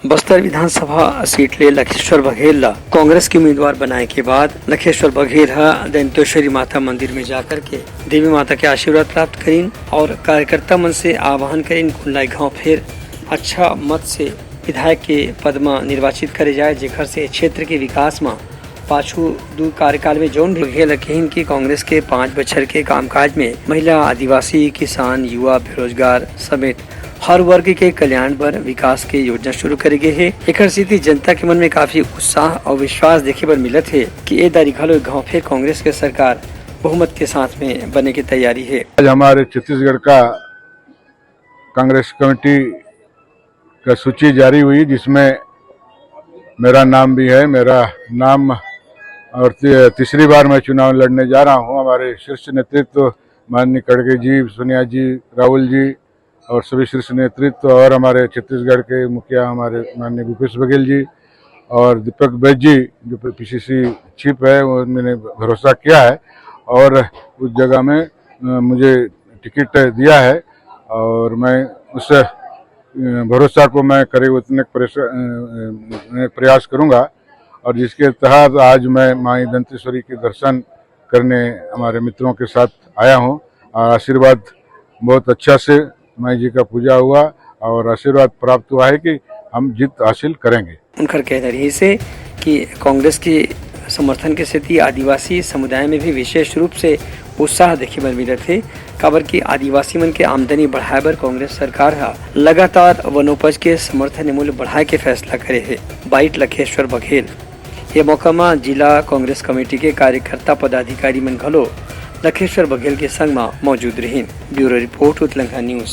बस्तर विधानसभा seat ले लखेश्वर बघेल ला कांग्रेस के उम्मीदवार बनाए के बाद लखेश्वर बघेल दंतेश्वरी माता मंदिर में जाकर के देवी माता के आशीर्वाद प्राप्त करीन और कार्यकर्ता मन से आह्वान करीन कुल्लाई गाँव फिर अच्छा मत से विधायक के पद में निर्वाचित करे जाए, जेकर से क्षेत्र के विकास में पाछू दू कार्यकाल में जौन भी बघेल कहिन की कांग्रेस के 5 बछर के कामकाज में महिला, आदिवासी, किसान, युवा, बेरोजगार समेत हर वर्ग के कल्याण पर विकास के योजना शुरू करे गए है। एक स्थिति जनता के मन में काफी उत्साह और विश्वास देखे पर मिलत है कि ये दारिखालो गाँव फिर कांग्रेस के सरकार बहुमत के साथ में बने की तैयारी है। आज हमारे छत्तीसगढ़ का कांग्रेस कमेटी का सूची जारी हुई, जिसमें मेरा नाम भी है। मेरा नाम और तीसरी बार मैं चुनाव लड़ने जा रहा हूं। हमारे शीर्ष नेतृत्व माननीय खड़गे जी, सोनिया जी, राहुल जी और सभी शीर्ष नेतृत्व और हमारे छत्तीसगढ़ के मुखिया हमारे माननीय भूपेश बघेल जी और दीपक बैज जी जो पीसीसी चीफ है, वो मैंने भरोसा किया है और उस जगह में मुझे टिकट दिया है और मैं उस भरोसा को मैं करीब उतने प्रयास करूंगा और जिसके तहत आज मैं माई दंतेश्वरी के दर्शन करने हमारे मित्रों के साथ आया हूं और आशीर्वाद बहुत अच्छा से माई जी का पूजा हुआ और आशीर्वाद प्राप्त हुआ है कि हम जीत हासिल करेंगे। उनका कह रही से कि कांग्रेस की समर्थन के स्थिति आदिवासी समुदाय में भी विशेष रूप से उत्साह देखे बर मिलत है। काबर की आदिवासी मन के आमदनी बढ़ाए बर कांग्रेस सरकार लगातार वनोपज के समर्थन मूल्य बढ़ाए के फैसला करे है। बाइट लखेश्वर बघेल ये मौका में जिला कांग्रेस कमेटी के कार्यकर्ता पदाधिकारी मन घलो लखेश्वर बघेल के संग में मौजूद रहीन। ब्यूरो रिपोर्ट उत्तलंका न्यूज।